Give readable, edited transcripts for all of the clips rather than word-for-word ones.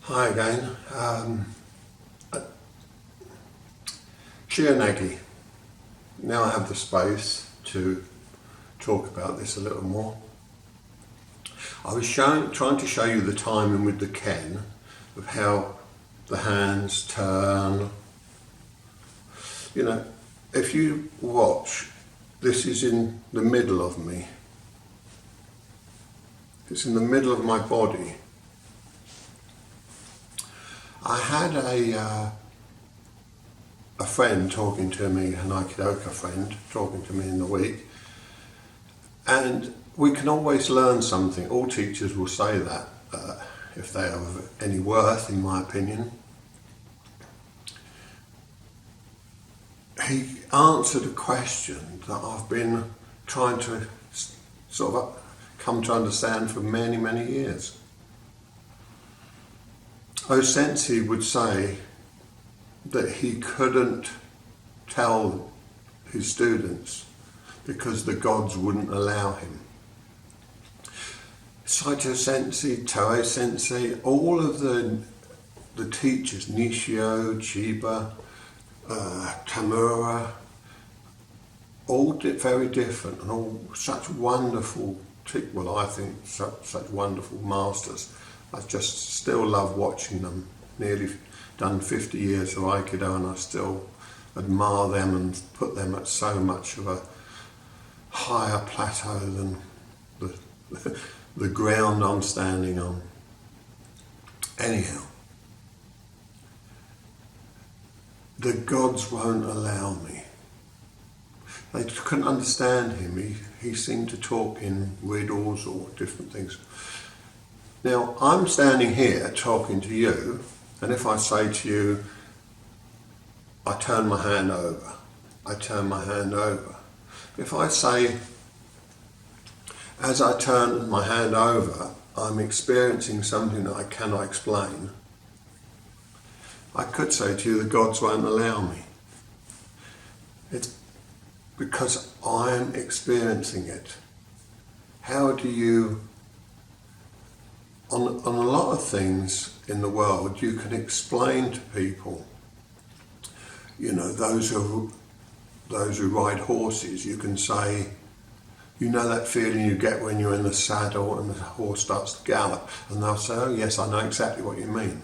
Hi again. Shihonage. Now I have the space to talk about this a little more. I was trying to show you the timing with the ken of how the hands turn. You know, if you watch, this is in the middle of me. It's in the middle of my body. I had a friend talking to me, an Aikido friend talking to me in the week, and we can always learn something. All teachers will say that, if they are of any worth, in my opinion. He answered a question that I've been trying to sort of come to understand for many, many years. Sensei would say that he couldn't tell his students because the gods wouldn't allow him. Saito Sensei, Toe Sensei, all of the teachers, Nishio, Chiba, Tamura, all very different and all such wonderful, I think such wonderful masters. I just still love watching them. Nearly done 50 years of Aikido and I still admire them and put them at so much of a higher plateau than the ground I'm standing on. Anyhow, the gods won't allow me. They couldn't understand him. He seemed to talk in riddles or different things. Now, I'm standing here talking to you, and if I say to you, I turn my hand over, I turn my hand over. If I say, as I turn my hand over, I'm experiencing something that I cannot explain, I could say to you, the gods won't allow me. It's because I'm experiencing it. How do you... On a lot of things in the world, you can explain to people, you know, those who ride horses, you can say, you know that feeling you get when you're in the saddle and the horse starts to gallop, and they'll say, oh yes, I know exactly what you mean.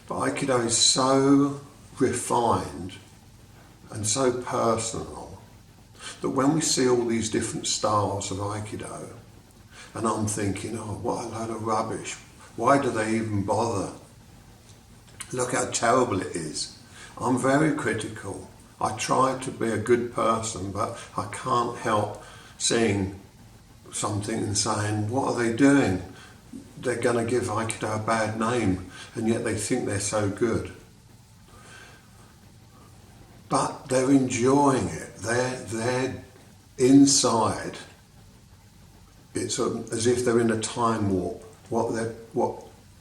But Aikido is so refined and so personal that when we see all these different styles of Aikido, and I'm thinking, oh, what a load of rubbish. Why do they even bother? Look how terrible it is. I'm very critical. I try to be a good person, but I can't help seeing something and saying, what are they doing? They're going to give Aikido a bad name, and yet they think they're so good. But they're enjoying it. They're inside. It's as if they're in a time warp.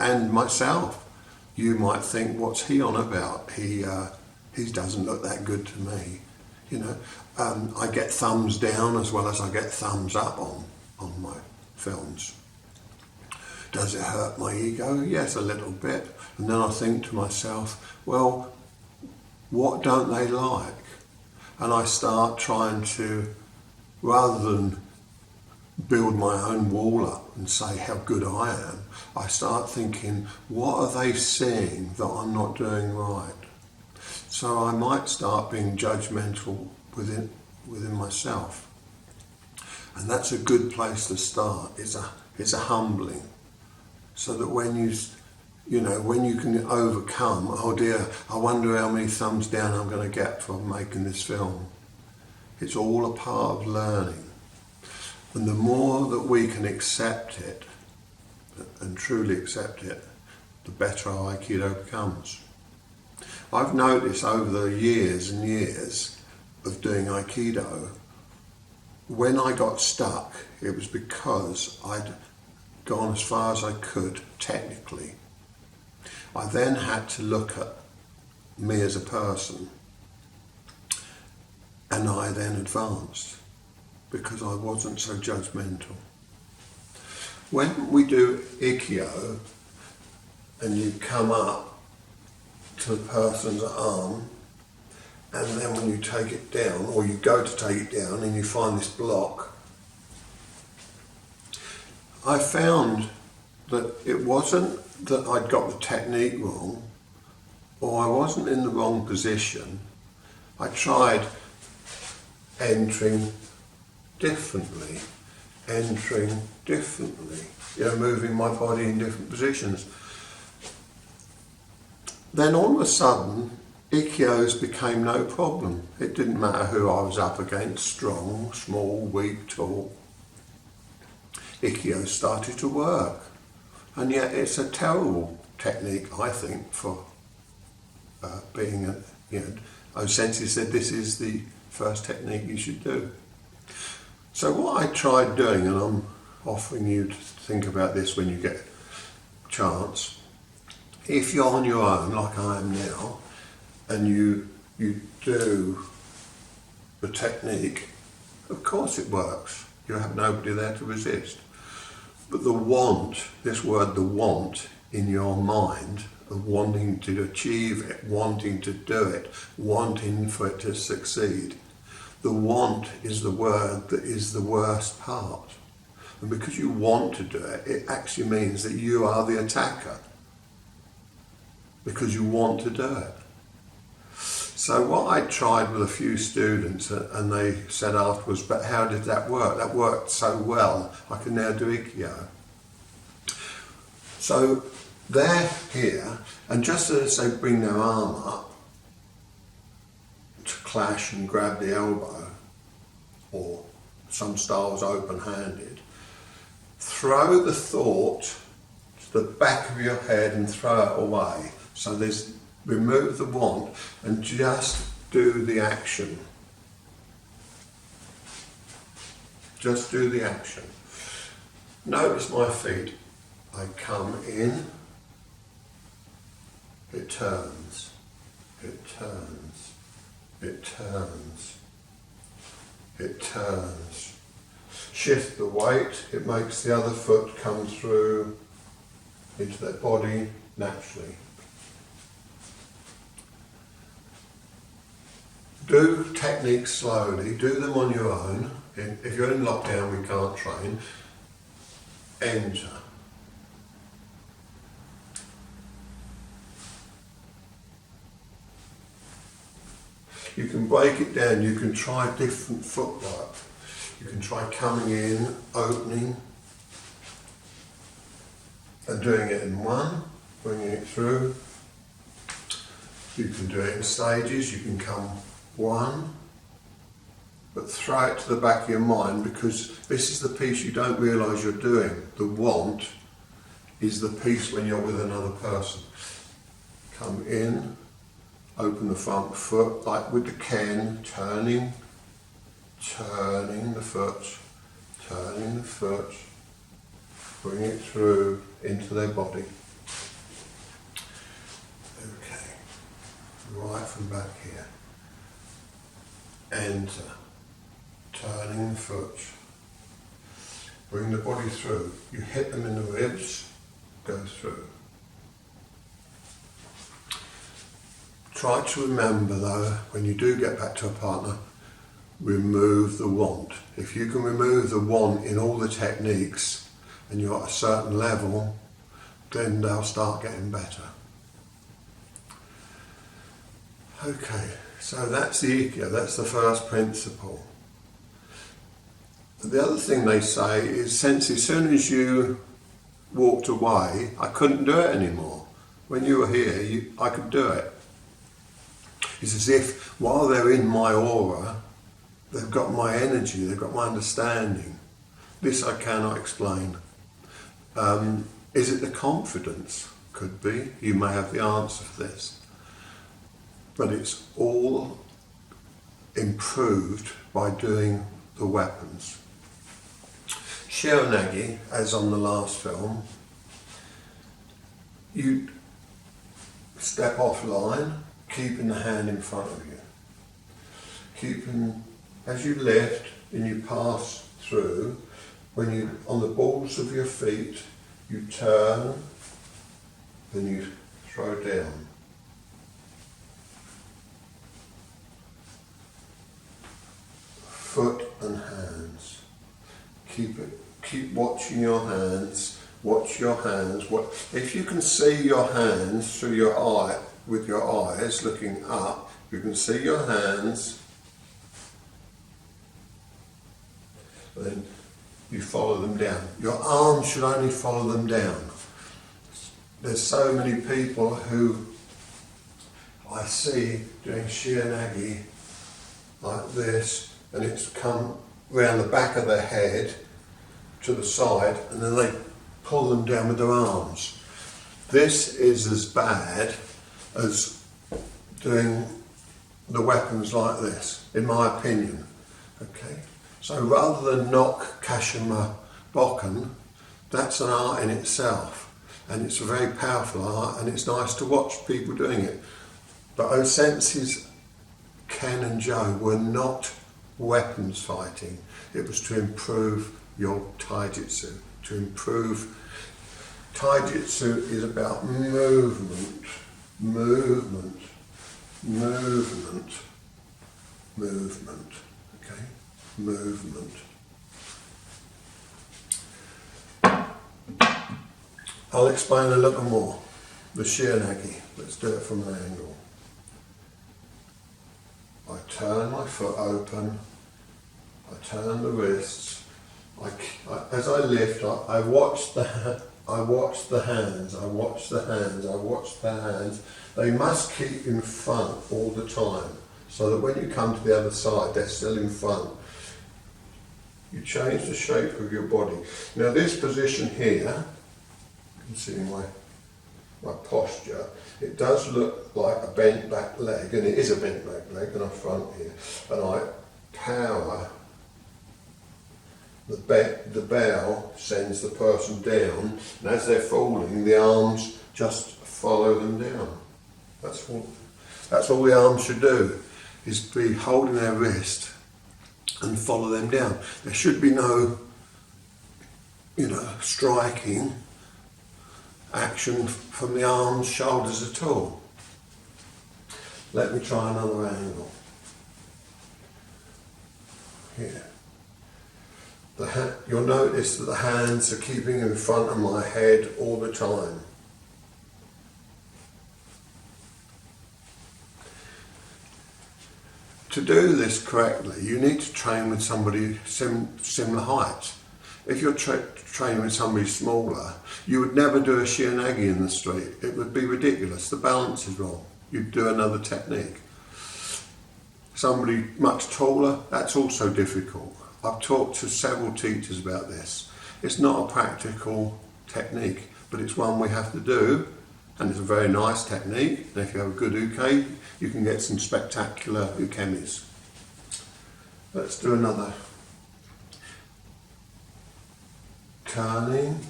And myself, you might think, what's he on about? He doesn't look that good to me. You know, I get thumbs down as well as I get thumbs up on my films. Does it hurt my ego? Yes, a little bit. And then I think to myself, well, what don't they like? And I start trying to, rather than build my own wall up and say how good I am, I start thinking, what are they seeing that I'm not doing right? So I might start being judgmental within myself. And that's a good place to start. It's a humbling. So that when when you can overcome, oh dear, I wonder how many thumbs down I'm going to get from making this film. It's all a part of learning. And the more that we can accept it, and truly accept it, the better our Aikido becomes. I've noticed over the years and years of doing Aikido, when I got stuck, it was because I'd gone as far as I could technically. I then had to look at me as a person, and I then advanced, because I wasn't so judgmental. When we do Ikkyo, and you come up to the person's arm, and then when you take it down, or you go to take it down and you find this block, I found that it wasn't that I'd got the technique wrong, or I wasn't in the wrong position. I tried entering differently, moving my body in different positions. Then all of a sudden, Ikkyos became no problem. It didn't matter who I was up against, strong, small, weak, tall. Ikkyos started to work. And yet it's a terrible technique, I think, for being Sensei said this is the first technique you should do. So what I tried doing, and I'm offering you to think about this when you get a chance, if you're on your own, like I am now, and you do the technique, of course it works. You have nobody there to resist. But the want, this word, the want, in your mind, of wanting to achieve it, wanting to do it, wanting for it to succeed, the want is the word that is the worst part. And because you want to do it, it actually means that you are the attacker. Because you want to do it. So what I tried with a few students, and they said afterwards, but how did that work? That worked so well, I can now do Ikkyo. So they're here, and just as they bring their arm up to clash and grab the elbow, or some styles open-handed, throw the thought to the back of your head and throw it away. So there's remove the want and just do the action. Just do the action. Notice my feet. I come in, it turns, it turns, it turns, it turns. Shift the weight, it makes the other foot come through into their body naturally. Do techniques slowly, do them on your own. If you're in lockdown, we can't train. Enter. You can break it down, you can try different footwork. You can try coming in, opening, and doing it in one, bringing it through. You can do it in stages, you can come one, but throw it to the back of your mind, because this is the piece you don't realise you're doing. The want is the piece when you're with another person. Come in, open the front foot, like with the Ken, turning the foot, bring it through into their body. Okay, right from back here. Enter, turning the foot, bring the body through. You hit them in the ribs, go through. Try to remember though, when you do get back to a partner, remove the want. If you can remove the want in all the techniques and you're at a certain level, then they'll start getting better. Okay, so that's the Ikkyo, that's the first principle. The other thing they say is, since as soon as you walked away, I couldn't do it anymore. When you were here, I could do it. It's as if while they're in my aura, they've got my energy, they've got my understanding. This I cannot explain. Is it the confidence? Could be. You may have the answer for this. But it's all improved by doing the weapons. Shihonage, as on the last film, you step offline, keeping the hand in front of you. As you lift and you pass through, when you on the balls of your feet, you turn then you throw down. Foot and hands. Keep watching your hands. Watch your hands. If you can see your hands through your eye, with your eyes looking up, you can see your hands. Then you follow them down. Your arms should only follow them down. There's so many people who I see doing Shihonage like this, and it's come round the back of their head to the side, and then they pull them down with their arms. This is as bad as doing the weapons like this, in my opinion. Okay, so rather than knock Kashima Bokken, that's an art in itself, and it's a very powerful art, and it's nice to watch people doing it. But Osensi's Ken and Joe were not weapons fighting. It was to improve your taijutsu. To improve. Taijutsu is about movement, movement, movement, movement. Okay, movement. I'll explain a little more. The Shihonage. Let's do it from an angle. I turn my foot open. I turn the wrists. As I lift, I watch the hands. I watch the hands. I watch the hands. They must keep in front all the time, so that when you come to the other side, they're still in front. You change the shape of your body. Now this position here, you can see my posture, it does look like a bent back leg, and it is a bent back leg, and I'm front here, and I power. The bow sends the person down, and as they're falling, the arms just follow them down. That's all the arms should do, is be holding their wrist and follow them down. There should be no, striking action from the arms, shoulders at all. Let me try another angle. Here. You'll notice that the hands are keeping in front of my head all the time. To do this correctly, you need to train with somebody similar height. If you're training with somebody smaller, you would never do a Shihonage in the street. It would be ridiculous. The balance is wrong. You'd do another technique. Somebody much taller, that's also difficult. I've talked to several teachers about this. It's not a practical technique, but it's one we have to do, and it's a very nice technique. And if you have a good uke, you can get some spectacular ukemis. Let's do another. Turning,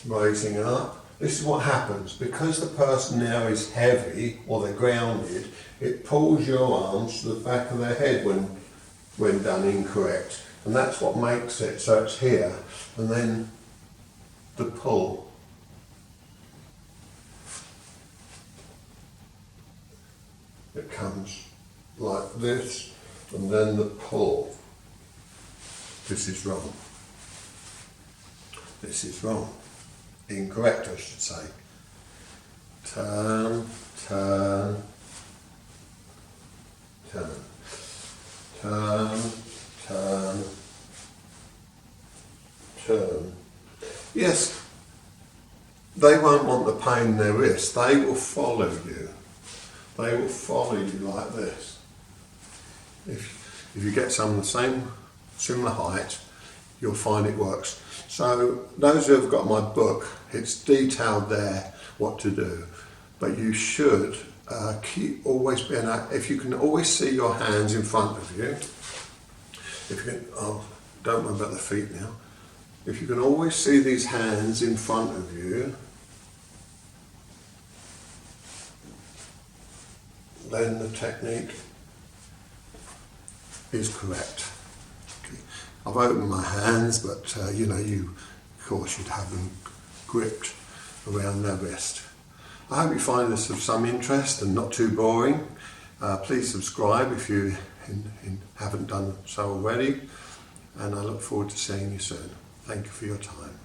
raising up. This is what happens. Because the person now is heavy, or they're grounded, it pulls your arms to the back of their head when done incorrect. And that's what makes it so it's here. And then the pull. It comes like this, and then the pull. This is wrong. This is wrong. Incorrect, I should say. Turn, turn, turn, turn, turn, turn. Yes, they won't want the pain in their wrist. They will follow you. They will follow you like this. If you get some of the same, similar height, you'll find it works. So those who have got my book, it's detailed there what to do. But you should keep always being out. If you can always see your hands in front of you, if you can, don't worry about the feet now. If you can always see these hands in front of you, then the technique is correct. Okay. I've opened my hands, but you of course you'd have them gripped around their wrist. I hope you find this of some interest and not too boring. Please subscribe if you haven't done so already, and I look forward to seeing you soon. Thank you for your time.